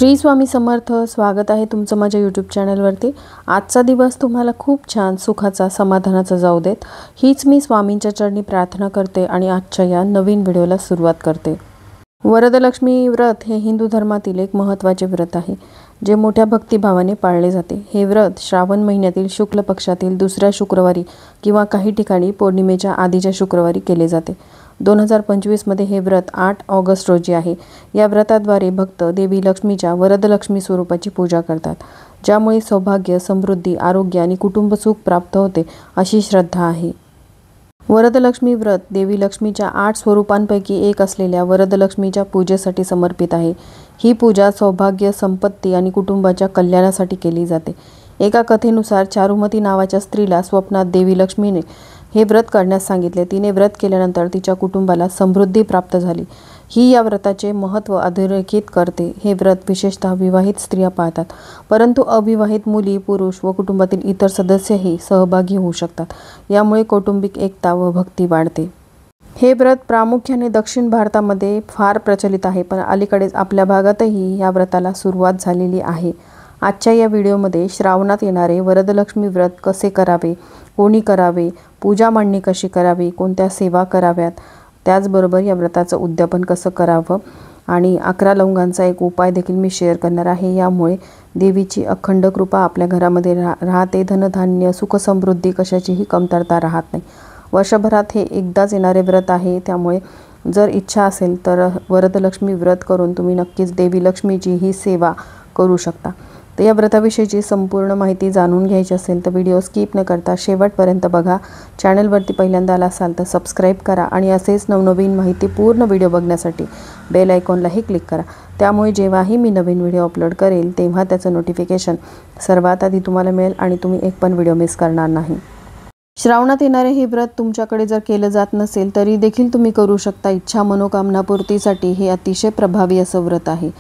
श्री स्वामी समर्थ। स्वागत आहे तुमचं माझ्या यूट्यूब चॅनलवरती। आजचा दिवस तुम्हाला खूप छान सुखाचा समाधानाचा जाऊ देत, हीच मी स्वामींच्या चरणी प्रार्थना करते आणि आजच्या या नवीन व्हिडिओला सुरुवात करते। वरदलक्ष्मी व्रत हे हिंदू धर्मातील एक महत्त्वाचे व्रत आहे, जे मोठ्या भक्तिभावाने पाळले जाते। हे व्रत श्रावण महिन्यातील शुक्ल पक्षातील दुसऱ्या शुक्रवारी किंवा काही ठिकाणी पौर्णिमेच्या आधीच्या शुक्रवारी केले जाते। 2025 मध्ये हे व्रत 8 ऑगस्ट रोजी आहे। या व्रताद्वारे भक्त देवी लक्ष्मीच्या वरदलक्ष्मी स्वरूपाची पूजा करतात, ज्यामुळे सौभाग्य, समृद्धी, आरोग्य आणि कुटुंब सुख प्राप्त होते अशी श्रद्धा आहे। वरदलक्ष्मी व्रत देवी लक्ष्मीच्या 8 स्वरूपांपैकी एक असलेल्या वरदलक्ष्मीच्या पूजेसाठी समर्पित आहे। ही पूजा सौभाग्य, संपत्ती आणि कुटुंबाच्या कल्याणासाठी केली जाते। एका कथेनुसार चारुमती नावाच्या स्त्रीला स्वप्नात देवी लक्ष्मीने हे व्रत करण्यास सांगितले। तिने व्रत केल्यानंतर तिच्या कुटुंबाला समृद्धी प्राप्त झाली। ही या व्रताचे महत्त्व अधोरेखित करते। हे व्रत विशेषतः विवाहित स्त्रिया पाळतात, परंतु अविवाहित मुली, पुरुष व कुटुंबातील इतर सदस्यही सहभागी होऊ शकतात। यामुळे कौटुंबिक एकता व भक्ती वाढते। हे व्रत प्रामुख्याने दक्षिण भारतामध्ये फार प्रचलित आहे, पण अलीकडेच आपल्या भागातही या व्रताला सुरुवात झालेली आहे। आजच्या या व्हिडिओमध्ये श्रावणात येणारे वरदलक्ष्मी व्रत कसे करावे, कोणी करावे, पूजा मांडणी कशी करावी, कोणत्या सेवा कराव्यात, त्याचबरोबर या व्रताचं उद्यापन कसं करावं आणि 11 लवंगांचा एक उपाय देखील मी शेअर करणार आहे। यामुळे देवीची अखंड कृपा आपल्या घरामध्ये राहते। धनधान्य, सुख, समृद्धी कशाचीही कमतरता राहत नाही। वर्षभरात हे एकदाच येणारे व्रत आहे, त्यामुळे जर इच्छा असेल तर वरदलक्ष्मी व्रत करून तुम्ही नक्कीच देवी लक्ष्मीची ही सेवा करू शकता। तर या व्रताविषयीची संपूर्ण माहिती जाणून घ्यायची असेल तर व्हिडिओ स्किप न करता शेवटपर्यंत बघा। चॅनलवरती पहिल्यांदा आला असाल तर सबस्क्राईब करा आणि असेच नवनवीन माहितीपूर्ण व्हिडिओ बघण्यासाठी बेल आयकॉनलाही क्लिक करा। त्यामुळे जेव्हाही मी नवीन व्हिडिओ अपलोड करेल तेव्हा त्याचं नोटिफिकेशन सर्वात आधी तुम्हाला मिळेल आणि तुम्ही एक पण व्हिडिओ मिस करणार नाही। श्रावणात येणारे हे व्रत तुमच्याकडे जर केलं जात नसेल तरी देखील तुम्ही करू शकता। इच्छा मनोकामना पूर्तीसाठी हे अतिशय प्रभावी असं व्रत आहे।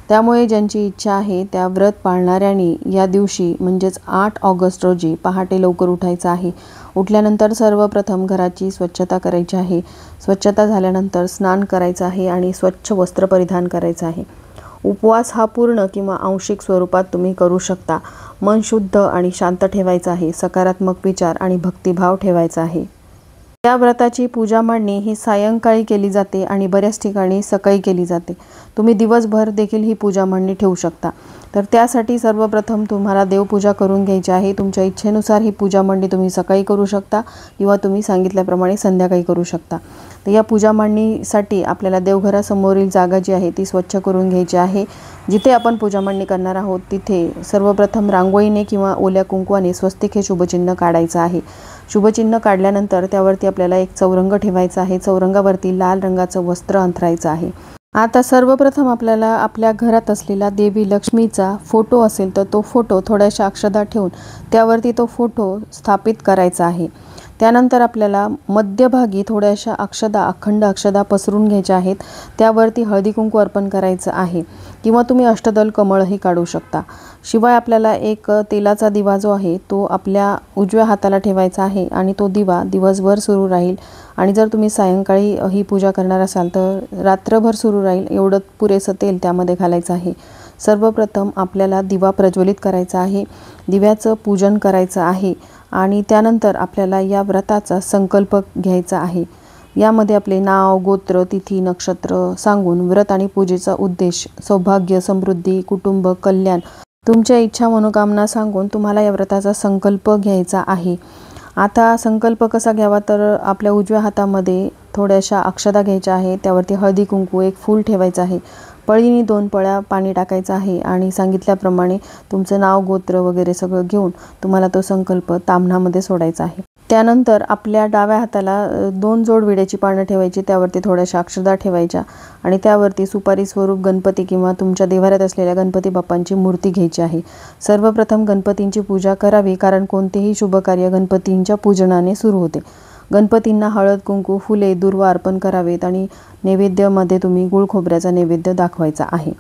त्यामुळे ज्यांची इच्छा आहे त्या व्रत पाळणाऱ्यांनी या दिवशी म्हणजेच 8 ऑगस्ट रोजी पहाटे लवकर उठायचं आहे। उठल्यानंतर सर्वप्रथम घराची स्वच्छता करायची आहे। स्वच्छता झाल्यानंतर स्नान करायचं आहे आणि स्वच्छ वस्त्र परिधान करायचं आहे। उपवास हा पूर्ण किंवा आंशिक स्वरूपात तुम्ही करू शकता। मन शुद्ध आणि शांत ठेवायचं आहे। सकारात्मक विचार आणि भक्तिभाव ठेवायचा आहे। या व्रताची पूजा मांडणी ही सायंकाळी केली जाते आणि बऱ्याच ठिकाणी सकाळी केली जाते। तुम्ही दिवसभर देखील ही पूजा मांडणी ठेवू शकता। तर त्यासाठी सर्वप्रथम तुम्हाला देवपूजा करून घ्यायची आहे। तुमच्या इच्छेनुसार ही पूजा मांडणी तुम्ही सकाळी करू शकता किंवा तुम्ही सांगितल्याप्रमाणे संध्याकाळी करू शकता। तर या पूजा मांडणीसाठी आपल्याला देवघरासमोरील जागा जी आहे ती स्वच्छ करून घ्यायची आहे। जिथे आपण पूजा मांडणी करणार आहोत तिथे सर्वप्रथम रांगोळीने किंवा ओल्या कुंकवाने स्वस्तिक हे शुभचिन्ह काढायचं आहे। शुभचिन्ह काढल्यानंतर त्यावरती आपल्याला एक चौरंग ठेवायचा आहे। चौरंगावरती लाल रंगाचं वस्त्र अंथरायचं आहे। आता सर्वप्रथम आपल्याला आपल्या घरात असलेला देवी लक्ष्मीचा फोटो असेल तर तो फोटो थोड्याशा अक्षदा ठेवून त्यावरती तो फोटो स्थापित करायचा आहे। त्यानंतर आपल्याला मध्यभागी थोड्याशा अक्षदा, अखंड अक्षदा पसरून घ्यायच्या आहेत। त्यावरती हळदी कुंकू अर्पण करायचं आहे किंवा तुम्ही अष्टदल कमळही काढू शकता। शिवाय आपल्याला एक तेलाचा दिवा जो आहे तो आपल्या उजव्या हाताला ठेवायचा आहे आणि तो दिवा दिवसभर सुरू राहील आणि जर तुम्ही सायंकाळी ही पूजा करणार असाल तर रात्रभर सुरू राहील एवढं पुरेसं तेल त्यामध्ये घालायचं आहे। सर्वप्रथम आपल्याला दिवा प्रज्वलित करायचा आहे, दिव्याचं पूजन करायचं आहे आणि त्यानंतर आपल्याला या व्रताचा संकल्प घ्यायचा आहे। यामध्ये आपले नाव, गोत्र, तिथी, नक्षत्र सांगून व्रत आणि पूजेचा उद्देश सौभाग्य, समृद्धी, कुटुंब, कल्याण, तुमच्या इच्छा मनोकामना सांगून तुम्हाला या व्रताचा संकल्प घ्यायचा आहे। आता संकल्प कसा घ्यावा तर आपल्या उजव्या हातामध्ये थोड्याशा अक्षदा घ्यायच्या आहे, त्यावरती हळदी कुंकू, एक फूल ठेवायचं आहे। पळीने 2 पळ्या पाणी टाकायचं आहे आणि सांगितल्याप्रमाणे तुमचं नाव, गोत्र वगैरे सगळं घेऊन तुम्हाला तो संकल्प ताम्हणामध्ये सोडायचा आहे। त्यानंतर आपल्या डाव्या हाताला 2 जोड विड्याची पानं ठेवायची, त्यावरती थोड्याशा अक्षदा ठेवायच्या आणि त्यावरती सुपारी स्वरूप गणपती किंवा तुमच्या देव्हाऱ्यात असलेल्या गणपती बाप्पांची मूर्ती घ्यायची आहे। सर्वप्रथम गणपतींची पूजा करावी, कारण कोणतेही शुभकार्य गणपतींच्या पूजनाने सुरू होते। गणपतींना हळद, कुंकू, फुले, दुर्वा अर्पण करावेत आणि नैवेद्यामध्ये तुम्ही गुळ खोबऱ्याचा नैवेद्य दाखवायचा आहे।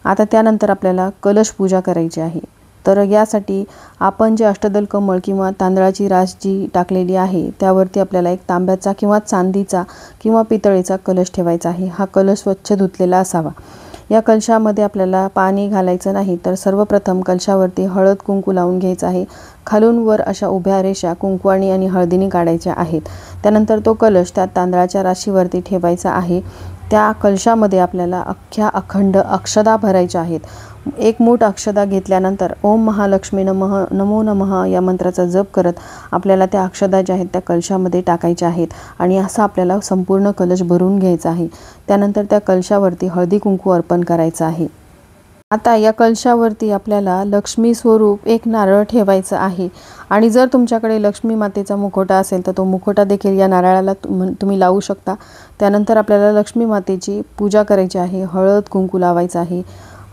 आता त्यानंतर आपल्याला कलश पूजा करायची आहे। तर यासाठी आपण जे अष्टदल कमळ किंवा तांदळाची रास जी टाकलेली आहे त्यावरती आपल्याला एक तांब्याचा किंवा चांदीचा किंवा पितळेचा कलश ठेवायचा आहे। हा कलश स्वच्छ धुतलेला असावा। या कलशामध्ये आपल्याला पाणी घालायचं नाही, तर सर्वप्रथम कलशावरती हळद कुंकू लावून घ्यायचं आहे। खालून वर अशा उभ्या रेषा कुंकवानी आणि हळदीने काढायच्या आहेत। त्यानंतर तो कलश त्या तांदळाच्या राशीवरती ठेवायचा आहे। त्या कलशामध्ये आपल्याला अखंड अक्षदा भरायच्या आहेत। एक मूठ अक्षदा घेतल्यानंतर ओम महालक्ष्मी नमः नमो नमः या मंत्राचा जप करत आपल्याला त्या अक्षदा ज्या आहेत त्या कलशामध्ये टाकायच्या आहेत आणि असा आपल्याला संपूर्ण कलश भरून घ्यायचा आहे। त्यानंतर त्या कलशावरती हळदी कुंकू अर्पण करायचं आहे। आता या कलशावरती आपल्याला लक्ष्मी स्वरूप एक नारळ ठेवायचं आहे आणि जर तुमच्याकडे लक्ष्मी मातेचा मुखवटा असेल तर तो मुखवटा देखील या नारळाला तुम्ही लावू शकता। त्यानंतर आपल्याला लक्ष्मी मातेची पूजा करायची आहे, हळद कुंकू लावायचं आहे,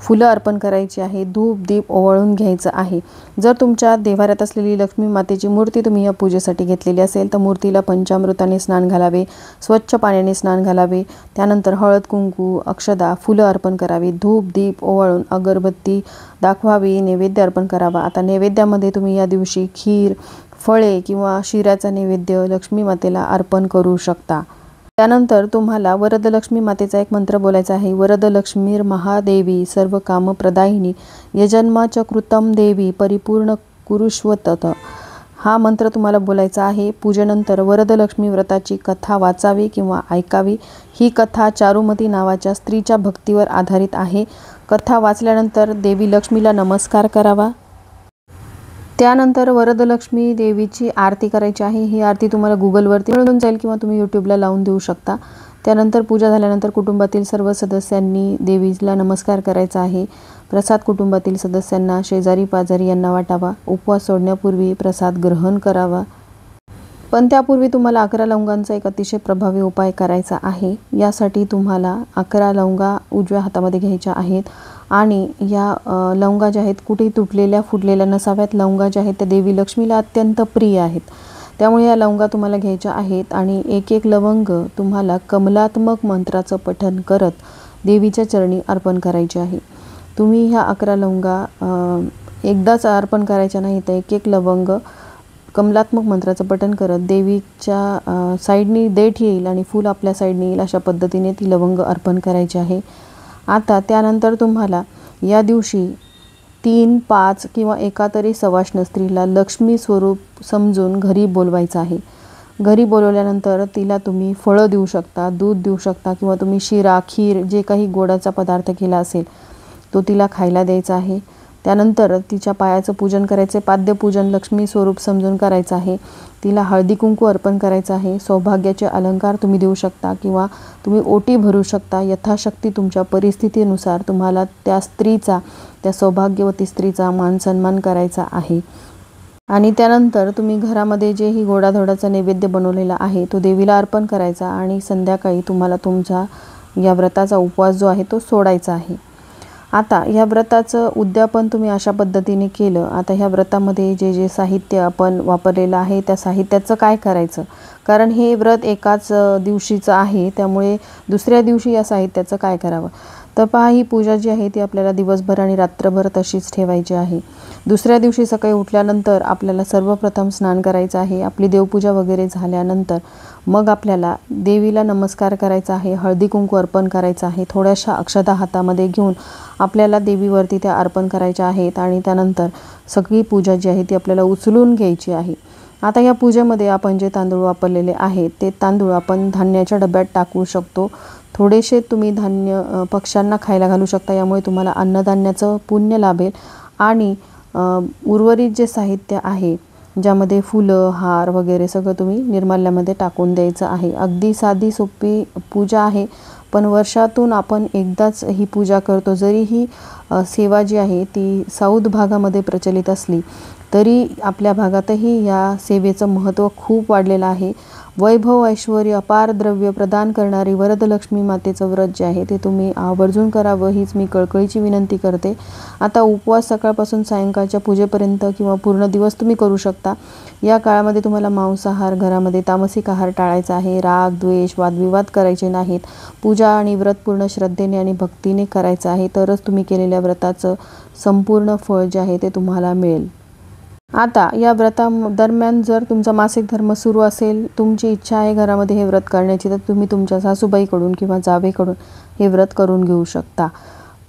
फुलं अर्पण करायची आहे, धूप दीप ओवाळून घ्यायचं आहे। जर तुमच्या देवाऱ्यात असलेली लक्ष्मी मातेची मूर्ती तुम्ही या पूजेसाठी घेतलेली असेल तर मूर्तीला पंचामृताने स्नान घालावे, स्वच्छ पाण्याने स्नान घालावे। त्यानंतर हळद कुंकू अक्षदा फुलं अर्पण करावी, धूप दीप ओवाळून अगरबत्ती दाखवावी, नैवेद्य अर्पण करावा। आता नैवेद्यामध्ये तुम्ही या दिवशी खीर, फळे किंवा शिऱ्याचा नैवेद्य लक्ष्मी मातेला अर्पण करू शकता। त्यानंतर तुम्हाला वरदलक्ष्मी मातेचा एक मंत्र बोलायचा आहे। वरदलक्ष्मीर महादेवी सर्व काम प्रदायिनी यजन्माच कृतम देवी परिपूर्ण कुरुष्वतत। हा मंत्र तुम्हाला बोलायचा आहे। पूजेनंतर वरदलक्ष्मी व्रताची कथा वाचावी किंवा ऐकावी। ही कथा चारुमती नावाच्या स्त्रीच्या भक्तीवर आधारित आहे। कथा वाचल्यानंतर देवी लक्ष्मीला नमस्कार करावा। त्यानंतर वरदलक्ष्मी देवीची आरती करायची आहे। ही आरती तुम्हाला गुगलवरती मिळून जाईल किंवा तुम्ही यूट्यूबला लावून देऊ शकता। त्यानंतर पूजा झाल्यानंतर कुटुंबातील सर्व सदस्यांनी देवीला नमस्कार करायचा आहे। प्रसाद कुटुंबातील सदस्यांना, शेजारी पाजारी यांना वाटावा। उपवास सोडण्यापूर्वी प्रसाद ग्रहण करावा। पण त्यापूर्वी तुम्हाला 11 लवंगांचा एक अतिशय प्रभावी उपाय करायचा आहे। यासाठी तुम्हाला 11 लवंगा उजव्या हातामध्ये घ्यायच्या आहेत आणि या लवंगा ज्या आहेत कुठेही तुटलेल्या फुटलेल्या नसाव्यात। लवंगा ज्या आहेत त्या देवी लक्ष्मीला अत्यंत प्रिय आहेत, त्यामुळे या लवंगा तुम्हाला घ्यायच्या आहेत आणि एक एक लवंग तुम्हाला कमलात्मक मंत्राचं पठण करत देवीच्या चरणी अर्पण करायचे आहे। तुम्ही ह्या 11 लवंगा एकदाच अर्पण करायच्या नाही, तर एक एक लवंग कमलात्मक मंत्राचं पठण करत देवीच्या साईडनी देठ येईल आणि फूल आपल्या साईडने येईल अशा पद्धतीने ती लवंग अर्पण करायची आहे। आता त्यानंतर तुम्हाला या दिवशी 3, 5 किंवा एका तरी सवाष्ण स्त्रीला लक्ष्मी स्वरूप समजून घरी बोलवायचं आहे। घरी बोलवल्यानंतर तिला तुम्ही फळं देऊ शकता, दूध देऊ शकता किंवा तुम्ही शिरा, खीर जे काही गोडाचा पदार्थ केला असेल तो तिला खायला द्यायचा आहे। त्यानंतर तिच्या पायाचं पूजन करायचे, पाद्यपूजन लक्ष्मी स्वरूप समजून करायचं आहे। तिला हळदी कुंकू अर्पण करायचं आहे। सौभाग्याचे अलंकार तुम्ही देऊ शकता किंवा तुम्ही ओटी भरू शकता। यथाशक्ती तुमच्या परिस्थितीनुसार तुम्हाला त्या स्त्रीचा, त्या सौभाग्यवती स्त्रीचा मान सन्मान करायचा आहे। आणि त्यानंतर तुम्ही घरामध्ये जे ही गोडाधोडाचा नैवेद्य बनवलेला आहे तो देवीला अर्पण करायचा आणि संध्याकाळी तुम्हाला तुमचा या व्रताचा उपवास जो आहे तो सोडायचा आहे। आता ह्या व्रताचं उद्यापन तुम्ही अशा पद्धतीने केलं। आता ह्या व्रतामध्ये जे जे साहित्य आपण वापरलेलं आहे त्या साहित्याचं काय करायचं, कारण हे व्रत एकाच दिवशीचं आहे, त्यामुळे दुसऱ्या दिवशी या साहित्याचं काय करावं। तर पहा, ही पूजा जी आहे ती आपल्याला दिवसभर आणि रात्रभर तशीच ठेवायची आहे। दुसऱ्या दिवशी सकाळी उठल्यानंतर आपल्याला सर्वप्रथम स्नान करायचं आहे। आपली देवपूजा वगैरे झाल्यानंतर मग आपल्याला देवीला नमस्कार करायचा आहे, हळदी कुंकू अर्पण करायचं आहे। थोड्याशा अक्षता हातामध्ये घेऊन आपल्याला देवीवरती त्या अर्पण करायच्या आहेत आणि त्यानंतर सगळी पूजा जी आहे ती आपल्याला उचलून घ्यायची आहे। आता या पूजेमध्ये आपण जे तांदूळ वापरलेले आहेत ते तांदूळ आपण धान्याच्या डब्यात टाकू शकतो। थोडेसे तुम्ही धान्य पक्ष्यांना खायला घालू शकता, यामुळे तुम्हाला अन्नधान्याचं पुण्य लाभेल। आणि उर्वरित जे साहित्य आहे ज्यामध्ये फुलं, हार वगैरे सगळं तुम्ही निर्माल्यामध्ये टाकून द्यायचं आहे। अगदी साधी सोपी पूजा आहे, पण वर्षातून आपण एकदाच ही पूजा करतो। जरी ही सेवा जी आहे ती साऊथ भागामध्ये प्रचलित असली तरी आपल्या भागातही या सेवेचं महत्त्व खूप वाढलेलं आहे। वैभव, ऐश्वर्य, अपार द्रव्य प्रदान करणारी वरदलक्ष्मी मातेचं व्रत जे आहे ते तुम्ही आवर्जून करावं हीच मी कळकळीची विनंती करते। आता उपवास सकाळपासून सायंकाळच्या पूजेपर्यंत किंवा पूर्ण दिवस तुम्ही करू शकता। या काळामध्ये तुम्हाला मांसाहार, घरामध्ये तामसिक आहार टाळायचा आहे। राग, द्वेष, वादविवाद करायचे नाहीत। पूजा आणि व्रत पूर्ण श्रद्धेने आणि भक्तीने करायचं आहे, तरच तुम्ही केलेल्या व्रताचं संपूर्ण फळ जे आहे ते तुम्हाला मिळेल। आता या व्रतादरम्यान जर तुमचा मासिक धर्म सुरू असेल, तुमची इच्छा आहे घरामध्ये हे व्रत करण्याची, तर तुम्ही तुमच्या सासूबाईकडून किंवा जावेकडून हे व्रत करून घेऊ शकता।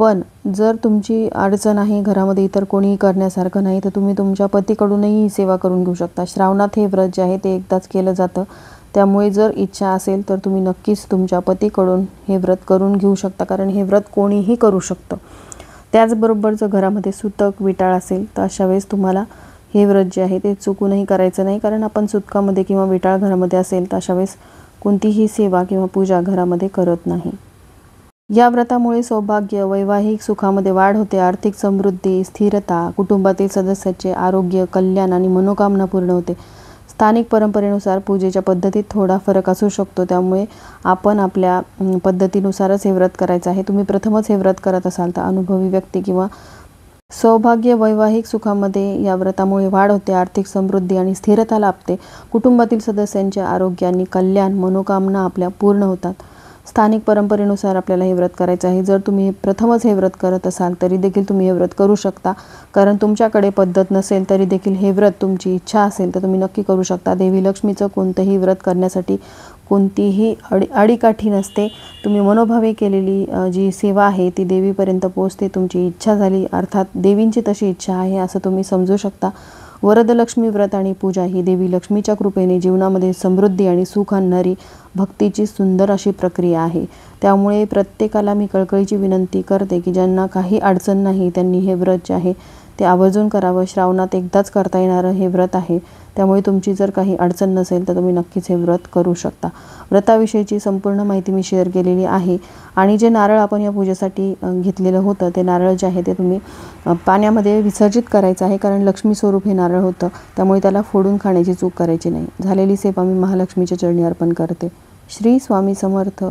पण जर तुमची अडचण आहे, घरामध्ये इतर कोणीही करण्यासारखं नाही, तर तुम्ही तुमच्या पतीकडूनही ही सेवा करून घेऊ शकता. श्रावणात हे व्रत जे आहे ते एकदाच केलं जातं. त्यामुळे जर इच्छा असेल तर तुम्ही नक्कीच तुमच्या पतीकडून हे व्रत करून घेऊ शकता, कारण हे व्रत कोणीही करू शकतं. त्याचबरोबर जर घरामध्ये सुतक विटाळ असेल तर अशा वेळेस तुम्हाला हे व्रत जे आहे ते चुकूनही करायचं नाही, कारण आपण सुतकामध्ये किंवा विटाळ घरामध्ये असेल तर अशा वेळेस कोणतीही सेवा किंवा पूजा घरामध्ये करत नाही. या व्रतामुळे सौभाग्य, वैवाहिक सुखामध्ये वाढ होते, आर्थिक समृद्धी, स्थिरता, कुटुंबातील सदस्याचे आरोग्य, कल्याण आणि मनोकामना पूर्ण होते. स्थानिक परंपरेनुसार पूजेच्या पद्धतीत थोडा फरक असू शकतो, त्यामुळे आपण आपल्या पद्धतीनुसारच हे व्रत करायचं आहे. तुम्ही प्रथमच हे व्रत करत असाल तर अनुभवी व्यक्ती किंवा सौभाग्य, वैवाहिक सुखामध्ये या व्रतामुळे वाढ होते, आर्थिक समृद्धी आणि स्थिरता लाभते, कुटुंबातील सदस्यांचे आरोग्य आणि कल्याण, मनोकामना आपल्या पूर्ण होतात. स्थानिक परंपरेनुसार आपल्याला हे व्रत करायचं आहे. जर तुम्ही प्रथमच हे व्रत करत असाल तरी देखील तुम्ही हे व्रत करू शकता, कारण तुमच्याकडे पद्धत नसेल तरी देखील हे व्रत तुमची इच्छा असेल तर तुम्ही नक्की करू शकता. देवी लक्ष्मीचं कोणतंही व्रत करण्यासाठी कोणतीही अडीकाठी नसते. तुम्ही मनोभावे केलेली जी सेवा आहे ती देवीपर्यंत पोहोचते. तुमची इच्छा झाली, अर्थात देवींची तशी इच्छा आहे असं तुम्ही समजू शकता. वरदलक्ष्मी व्रत आणि पूजा ही देवी लक्ष्मीच्या कृपेने जीवनामध्ये समृद्धी आणि सुख आणणारी भक्तीची सुंदर अशी प्रक्रिया आहे. त्यामुळे प्रत्येकाला मी कळकळीची विनंती करते की ज्यांना काही अडचण नाही त्यांनी हे व्रत जे आहे ते आवर्जून करावं. श्रावणात एकदाच करता येणारं हे व्रत आहे, त्यामुळे तुमची जर काही अडचण नसेल तर तुम्ही नक्कीच हे व्रत करू शकता. व्रताविषयीची संपूर्ण माहिती मी शेअर केलेली आहे. आणि जे नारळ आपण या पूजेसाठी घेतलेलं होतं ते नारळ जे आहे ते तुम्ही पाण्यामध्ये विसर्जित करायचं आहे, कारण लक्ष्मी स्वरूप हे नारळ होतं, त्यामुळे त्याला फोडून खाण्याची चूक करायची नाही. झालेली सेवा मी महालक्ष्मीच्या चरणी अर्पण करते. श्री स्वामी समर्थ.